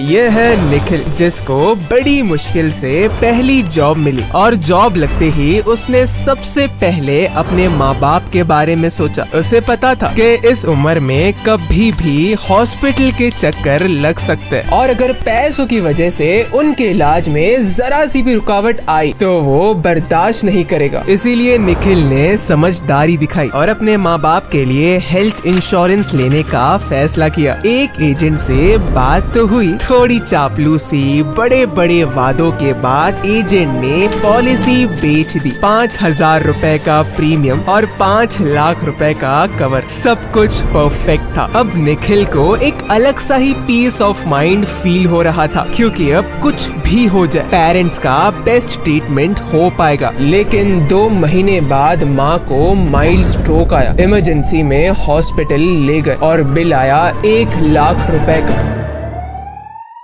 ये है निखिल, जिसको बड़ी मुश्किल से पहली जॉब मिली और जॉब लगते ही उसने सबसे पहले अपने माँ बाप के बारे में सोचा। उसे पता था कि इस उम्र में कभी भी हॉस्पिटल के चक्कर लग सकते हैं और अगर पैसों की वजह से उनके इलाज में जरा सी भी रुकावट आई तो वो बर्दाश्त नहीं करेगा। इसीलिए निखिल ने समझदारी दिखाई और अपने माँ बाप के लिए हेल्थ इंश्योरेंस लेने का फैसला किया। एक एजेंट से बात तो हुई, थोड़ी चापलूसी, बड़े बड़े वादों के बाद एजेंट ने पॉलिसी बेच दी। 5,000 रुपए का प्रीमियम और 5 लाख रुपए का कवर, सब कुछ परफेक्ट था। अब निखिल को एक अलग सा ही पीस ऑफ माइंड फील हो रहा था, क्योंकि अब कुछ भी हो जाए पेरेंट्स का बेस्ट ट्रीटमेंट हो पाएगा। लेकिन 2 महीने बाद माँ को माइल्ड स्ट्रोक आया। इमरजेंसी में हॉस्पिटल ले गए और बिल आया 1 लाख रुपए का।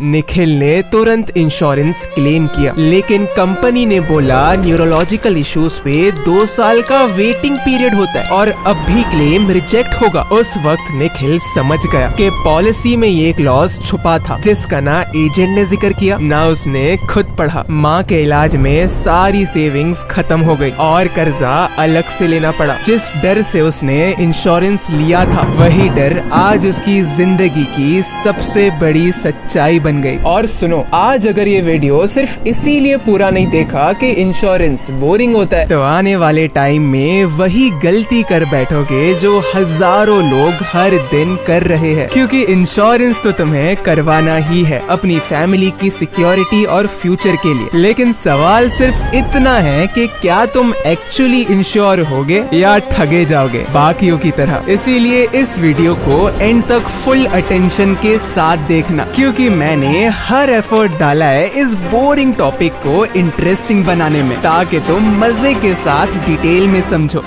निखिल ने तुरंत इंश्योरेंस क्लेम किया, लेकिन कंपनी ने बोला न्यूरोलॉजिकल इश्यूज पे 2 साल का वेटिंग पीरियड होता है और अब भी क्लेम रिजेक्ट होगा। उस वक्त निखिल समझ गया कि पॉलिसी में ये क्लॉज छुपा था, जिसका ना एजेंट ने जिक्र किया ना उसने खुद पढ़ा। माँ के इलाज में सारी सेविंग्स खत्म हो गई और कर्जा अलग से लेना पड़ा। जिस डर से उसने इंश्योरेंस लिया था, वही डर आज उसकी जिंदगी की सबसे बड़ी सच्चाई बन गई। और सुनो, आज अगर ये वीडियो सिर्फ इसीलिए पूरा नहीं देखा कि इंश्योरेंस बोरिंग होता है, तो आने वाले टाइम में वही गलती कर बैठोगे जो हजारों लोग हर दिन कर रहे हैं। क्योंकि इंश्योरेंस तो तुम्हें करवाना ही है अपनी फैमिली की सिक्योरिटी और फ्यूचर के लिए, लेकिन सवाल सिर्फ इतना है कि क्या तुम एक्चुअली इंश्योर होगे या ठगे जाओगे बाकियों की तरह। इसीलिए इस वीडियो को एंड तक फुल अटेंशन के साथ देखना, क्योंकि मैंने हर एफर्ट डाला है इस बोरिंग टॉपिक को इंटरेस्टिंग बनाने में, ताकि तुम मजे के साथ डिटेल में समझो।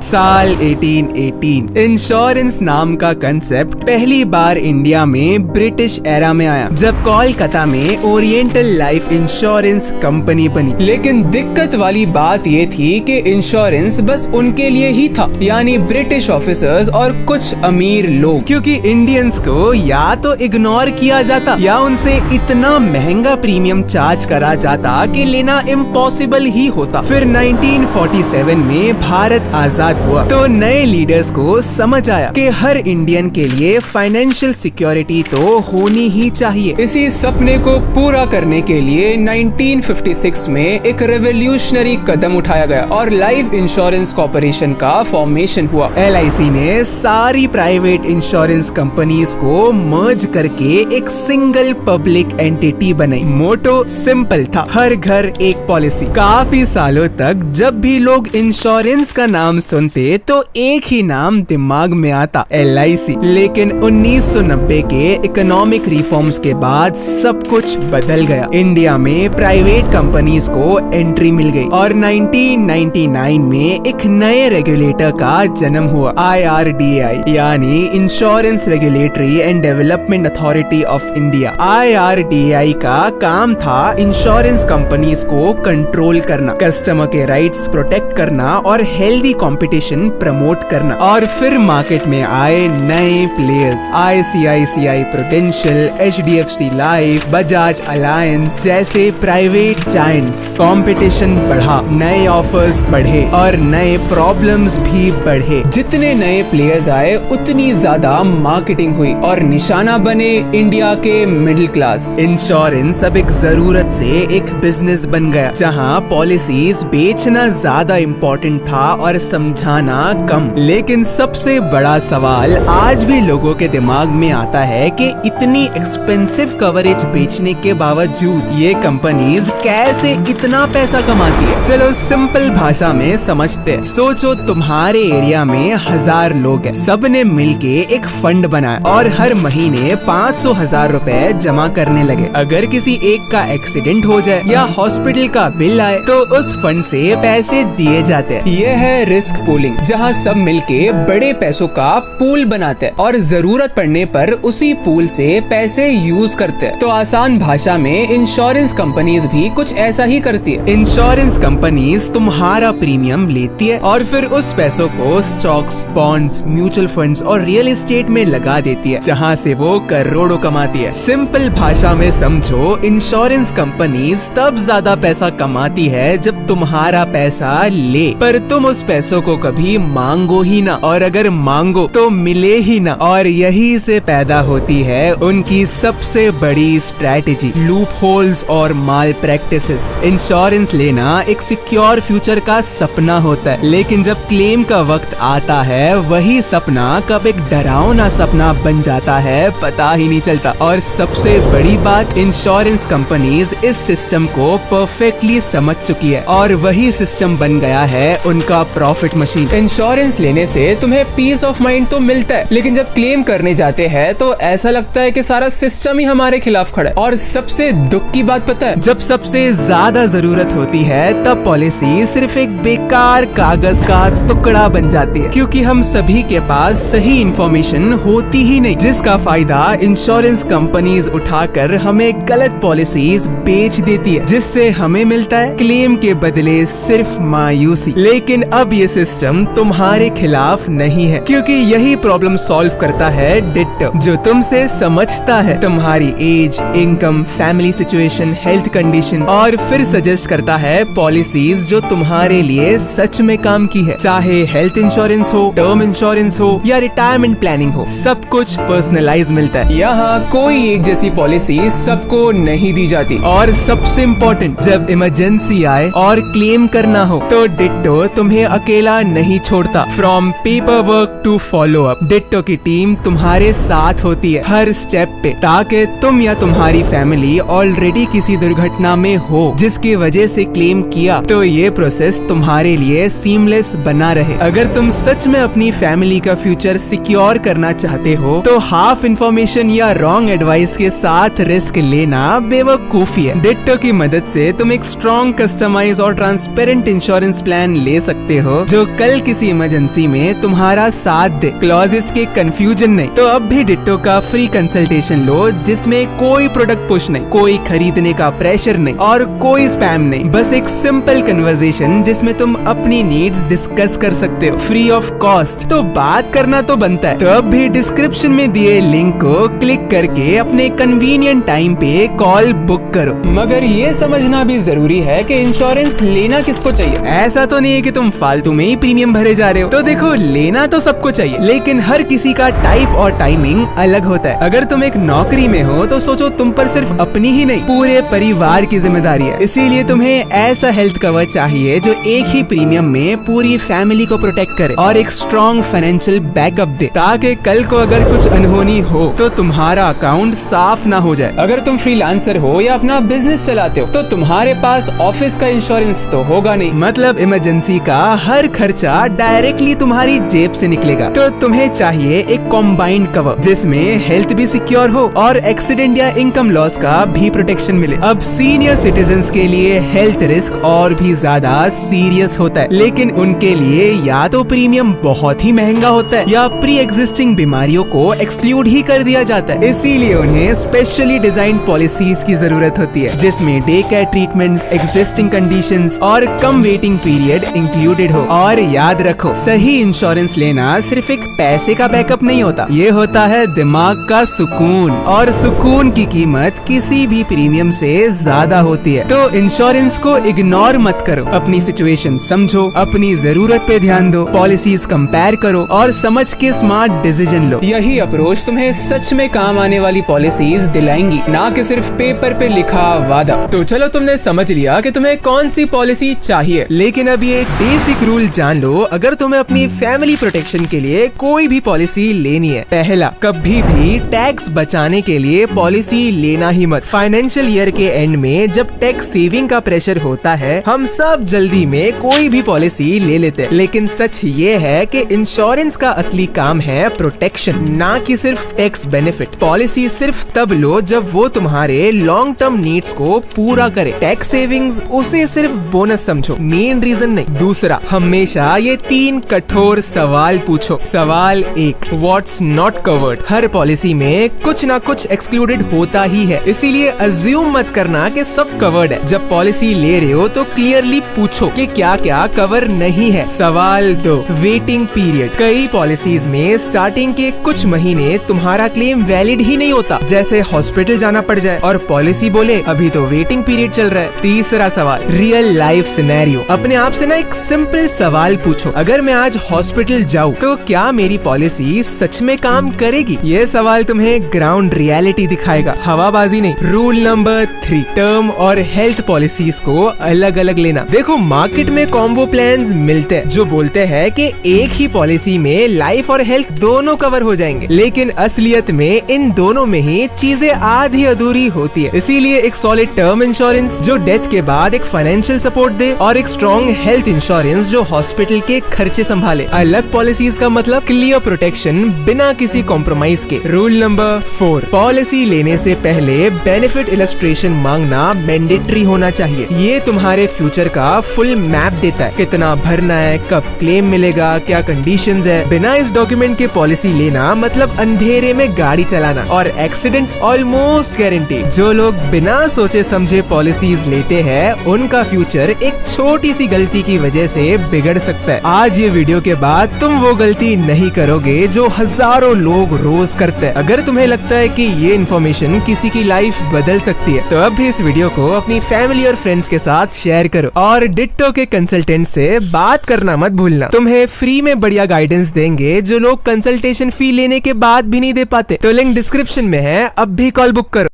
साल 1818 इंश्योरेंस नाम का कंसेप्ट पहली बार इंडिया में ब्रिटिश एरा में आया, जब कोलकाता में ओरिएंटल लाइफ इंश्योरेंस कंपनी बनी। लेकिन दिक्कत वाली बात ये थी कि इंश्योरेंस बस उनके लिए ही था, यानी ब्रिटिश ऑफिसर्स और कुछ अमीर लोग, क्योंकि इंडियंस को या तो इग्नोर किया जाता या उनसे इतना महंगा प्रीमियम चार्ज करा जाता कि लेना इम्पॉसिबल ही होता। फिर 1947 में भारत आजाद हुआ तो नए लीडर्स को समझ आया कि हर इंडियन के लिए फाइनेंशियल सिक्योरिटी तो होनी ही चाहिए। इसी सपने को पूरा करने के लिए 1956 में एक रेवोल्यूशनरी कदम उठाया गया और लाइफ इंश्योरेंस कॉर्पोरेशन का फॉर्मेशन हुआ। LIC ने सारी प्राइवेट इंश्योरेंस कंपनीज को मर्ज करके एक सिंगल पब्लिक एंटिटी बनाई। मोटो सिंपल था, हर घर एक पॉलिसी। काफी सालों तक जब भी लोग इंश्योरेंस का नाम सुनते तो एक ही नाम दिमाग में आता, LIC। लेकिन 1990 के इकोनॉमिक रिफॉर्म्स के बाद सब कुछ बदल गया। इंडिया में प्राइवेट कंपनीज को एंट्री मिल गई और 1999 में एक नए रेगुलेटर का जन्म हुआ, IRDAI, यानी insurance regulatory and development authority of India. IRDAI का काम था इंश्योरेंस कंपनीज को कंट्रोल करना, कस्टमर के राइट्स प्रोटेक्ट करना और हेल्दी कंपटीशन प्रमोट करना। और फिर मार्केट में आए नए players, ICICI prudential, HDFC life, Bajaj alliance जैसे प्राइवेट जायंट्स। कंपटीशन बढ़ा, नए ऑफर्स बढ़े और नए प्रॉब्लम्स भी बढ़े। जितने नए प्लेयर्स आए उतनी ज्यादा मार्केटिंग हुई और निशाना बने इंडिया के मिडिल क्लास। इंश्योरेंस अब एक जरूरत से एक बिजनेस बन गया, जहां पॉलिसीज बेचना ज्यादा इम्पोर्टेंट था और समझाना कम। लेकिन सबसे बड़ा सवाल आज भी लोगों के दिमाग में आता है कि इतनी एक्सपेंसिव कवरेज बेचने के बावजूद ये कंपनीज कैसे इतना पैसा कमाती है। चलो सिंपल भाषा में समझते हैं। सोचो तुम्हारे एरिया में 1000 लोग हैं, सबने मिलके एक फंड बनाया और हर महीने 500,000 रुपए जमा करने लगे। अगर किसी एक का एक्सीडेंट हो जाए या हॉस्पिटल का बिल आए तो उस फंड से पैसे दिए जाते हैं। यह है रिस्क पूल पूलिंग, जहाँ सब मिलके बड़े पैसों का पूल बनाते हैं और जरूरत पड़ने पर उसी पूल से पैसे यूज करते हैं। तो आसान भाषा में इंश्योरेंस कंपनीज भी कुछ ऐसा ही करती है। इंश्योरेंस कंपनीज तुम्हारा प्रीमियम लेती है और फिर उस पैसों को स्टॉक्स, बॉन्ड्स, म्यूचुअल फंड्स और रियल एस्टेट में लगा देती है, जहाँ से वो करोड़ों कमाती है। सिंपल भाषा में समझो, इंश्योरेंस कंपनीज तब ज्यादा पैसा कमाती है जब तुम्हारा पैसा ले, पर तुम उस पैसों को कभी मांगो ही ना, और अगर मांगो तो मिले ही ना। और यही से पैदा होती है उनकी सबसे बड़ी स्ट्रैटेजी, लूप होल्स और माल प्रैक्टिसेस। इंश्योरेंस लेना एक सिक्योर फ्यूचर का सपना होता है, लेकिन जब क्लेम का वक्त आता है वही सपना कब एक डरावना सपना बन जाता है पता ही नहीं चलता। और सबसे बड़ी बात, इंश्योरेंस कंपनीज इस सिस्टम को परफेक्टली समझ चुकी है और वही सिस्टम बन गया है उनका प्रॉफिट मशीन। इंश्योरेंस लेने से तुम्हें पीस ऑफ माइंड तो मिलता है, लेकिन जब क्लेम करने जाते हैं तो ऐसा लगता है कि सारा सिस्टम ही हमारे खिलाफ खड़ा है। और सबसे दुख की बात पता है, जब सबसे ज्यादा जरूरत होती है तब पॉलिसी सिर्फ एक बेकार कागज का टुकड़ा बन जाती है, क्योंकि हम सभी के पास सही इंफॉर्मेशन होती ही नहीं, जिसका फायदा इंश्योरेंस कंपनीज उठाकर हमें गलत पॉलिसीज बेच देती है, जिससे हमें मिलता है क्लेम के बदले सिर्फ मायूसी। लेकिन अब ये सिस्टम तुम्हारे खिलाफ नहीं है, क्योंकि यही प्रॉब्लम सॉल्व करता है डिट्टो, जो तुमसे समझता है तुम्हारी age, income, family situation, health condition, और फिर सजेस्ट करता है पॉलिसीज जो तुम्हारे लिए सच में काम की है। चाहे हेल्थ इंश्योरेंस हो, टर्म इंश्योरेंस हो या रिटायरमेंट प्लानिंग हो, सब कुछ पर्सनलाइज मिलता है। यहाँ कोई एक जैसी पॉलिसी सबको नहीं दी जाती। और सबसे इम्पोर्टेंट, जब इमरजेंसी आए और क्लेम करना हो तो डिट्टो तुम्हें अकेला नहीं छोड़ता। From paperwork to follow up, Ditto की टीम तुम्हारे साथ होती है हर स्टेप पे, ताकि तुम या तुम्हारी फैमिली ऑलरेडी किसी दुर्घटना में हो जिसकी वजह से क्लेम किया तो ये प्रोसेस तुम्हारे लिए सीमलेस बना रहे। अगर तुम सच में अपनी फैमिली का फ्यूचर सिक्योर करना चाहते हो तो हाफ इंफॉर्मेशन या रॉन्ग एडवाइस के साथ रिस्क लेना बेवकूफी है। डिट्टो की मदद से तुम एक स्ट्रॉन्ग, कस्टमाइज और ट्रांसपेरेंट इंश्योरेंस प्लान ले सकते हो जो कल किसी इमरजेंसी में तुम्हारा साथ दे। क्लॉजेस के कंफ्यूजन नहीं। तो अब भी डिट्टो का फ्री कंसल्टेशन लो, जिसमें कोई प्रोडक्ट पुश नहीं, कोई खरीदने का प्रेशर नहीं और कोई स्पैम नहीं, बस एक सिंपल कन्वर्सेशन जिसमें तुम अपनी नीड्स डिस्कस कर सकते हो फ्री ऑफ कॉस्ट। तो बात करना तो बनता है। तो अब भी डिस्क्रिप्शन में दिए लिंक को क्लिक करके अपने कन्वीनियंट टाइम पे कॉल बुक करो। मगर ये समझना भी जरूरी है कि इंश्योरेंस लेना किसको चाहिए। ऐसा तो नहीं है कि तुम फालतू में ही प्रीमियम भरे जा रहे हो। तो देखो, लेना तो सबको चाहिए, लेकिन हर किसी का टाइप और टाइमिंग अलग होता है। अगर तुम एक नौकरी में हो तो सोचो तुम पर सिर्फ अपनी ही नहीं पूरे परिवार की जिम्मेदारी है। इसीलिए तुम्हें ऐसा हेल्थ कवर चाहिए जो एक ही प्रीमियम में पूरी फैमिली को प्रोटेक्ट करे और एक स्ट्रॉन्ग फाइनेंशियल बैकअप दे, ताकि कल को अगर कुछ अनहोनी हो तो तुम्हारा अकाउंट साफ ना हो जाए। अगर तुम फ्रीलांसर हो या अपना बिजनेस चलाते हो तो तुम्हारे पास ऑफिस का इंश्योरेंस तो होगा नहीं, मतलब इमरजेंसी का हर खर्चा डायरेक्टली तुम्हारी जेब से निकलेगा। तो तुम्हें चाहिए एक कॉम्बाइंड कवर जिसमें हेल्थ भी सिक्योर हो और एक्सीडेंट या इनकम लॉस का भी प्रोटेक्शन मिले। अब सीनियर सिटीजन्स के लिए हेल्थ रिस्क और भी ज्यादा सीरियस होता है, लेकिन उनके लिए या तो प्रीमियम बहुत ही महंगा होता है या प्री एग्जिस्टिंग बीमारियों को एक्सक्लूड ही कर दिया जाता है। इसीलिए उन्हें स्पेशली डिजाइन पॉलिसीज की जरूरत होती है, जिसमें day care treatments, existing conditions और कम वेटिंग पीरियड इंक्लूडेड हो। और याद रखो, सही इंश्योरेंस लेना सिर्फ एक पैसे का बैकअप नहीं होता, ये होता है दिमाग का सुकून, और सुकून की कीमत किसी भी प्रीमियम से ज्यादा होती है। तो इंश्योरेंस को इग्नोर मत करो, अपनी सिचुएशन समझो, अपनी जरूरत पे ध्यान दो, पॉलिसीज कंपेयर करो और समझ के स्मार्ट डिसीजन लो। यही अप्रोच तुम्हें सच में काम आने वाली पॉलिसीज दिलाएंगी, ना कि सिर्फ पेपर पे लिखा वादा। तो चलो, तुमने समझ लिया कि तुम्हें कौन सी पॉलिसी चाहिए, लेकिन अब ये बेसिक रूल जान लो अगर तुम्हें अपनी फैमिली प्रोटेक्शन के लिए कोई भी पॉलिसी लेनी है। पहला, कभी भी टैक्स बचाने के लिए पॉलिसी लेना ही मत। फाइनेंशियल ईयर के एंड में जब टैक्स सेविंग का प्रेशर होता है, हम सब जल्दी में कोई भी पॉलिसी ले लेते हैं, लेकिन सच ये है कि इंश्योरेंस का असली काम है प्रोटेक्शन, ना कि सिर्फ टैक्स बेनिफिट। पॉलिसी सिर्फ तब लो जब वो तुम्हारे लॉन्ग टर्म नीड्स को पूरा करे। टैक्स सेविंग्स उसे सिर्फ बोनस समझो, मेन रीजन नहीं। दूसरा, हमेशा हमेशा ये 3 कठोर सवाल पूछो। सवाल 1, what's not covered. Her policy में कुछ ना कुछ एक्सक्लूडेड होता ही है, इसीलिए अज्यूम मत करना कि सब कवर्ड है। जब पॉलिसी ले रहे हो तो क्लियरली पूछो कि क्या क्या कवर नहीं है। सवाल 2, वेटिंग पीरियड। कई पॉलिसीज में स्टार्टिंग के कुछ महीने तुम्हारा क्लेम वैलिड ही नहीं होता, जैसे हॉस्पिटल जाना पड़ जाए और पॉलिसी बोले अभी तो वेटिंग पीरियड चल रहा है। तीसरा सवाल, रियल लाइफ सिनेरियो। अपने आप से ना एक सिंपल सवाल पूछो, अगर मैं आज हॉस्पिटल जाऊँ तो क्या मेरी पॉलिसी सच में काम करेगी? ये सवाल तुम्हें ग्राउंड रियलिटी दिखाएगा, हवाबाजी नहीं। रूल नंबर 3, टर्म और हेल्थ पॉलिसीज को अलग अलग लेना। देखो, मार्केट में कॉम्बो प्लान्स मिलते हैं जो बोलते हैं कि एक ही पॉलिसी में लाइफ और हेल्थ दोनों कवर हो जाएंगे, लेकिन असलियत में इन दोनों में ही चीजें आधी अधूरी होती है। इसीलिए एक सॉलिड टर्म इंश्योरेंस जो डेथ के बाद एक फाइनेंशियल सपोर्ट दे और एक स्ट्रॉन्ग हेल्थ इंश्योरेंस जो हॉस्पिटल के खर्चे संभाले। अलग पॉलिसीज का मतलब क्लियर प्रोटेक्शन बिना किसी कॉम्प्रोमाइज के। रूल नंबर 4, पॉलिसी लेने से पहले बेनिफिट इलस्ट्रेशन मांगना मैंडेटरी होना चाहिए। ये तुम्हारे फ्यूचर का फुल मैप देता है, कितना भरना है, कब क्लेम मिलेगा, क्या कंडीशंस है। बिना इस डॉक्यूमेंट के पॉलिसी लेना मतलब अंधेरे में गाड़ी चलाना और एक्सीडेंट ऑलमोस्ट गारंटीड। जो लोग बिना सोचे समझे पॉलिसीज लेते हैं उनका फ्यूचर एक छोटी सी गलती की वजह से बिगड़ सकता है। आज ये वीडियो के बाद तुम वो गलती नहीं करोगे जो हजारों लोग रोज करते हैं। अगर तुम्हें लगता है कि ये इन्फॉर्मेशन किसी की लाइफ बदल सकती है तो अब भी इस वीडियो को अपनी फैमिली और फ्रेंड्स के साथ शेयर करो और डिट्टो के कंसल्टेंट से बात करना मत भूलना। तुम्हें फ्री में बढ़िया गाइडेंस देंगे जो लोग कंसल्टेशन फी लेने के बाद भी नहीं दे पाते। तो लिंक डिस्क्रिप्शन में है, अब भी कॉल बुक करो।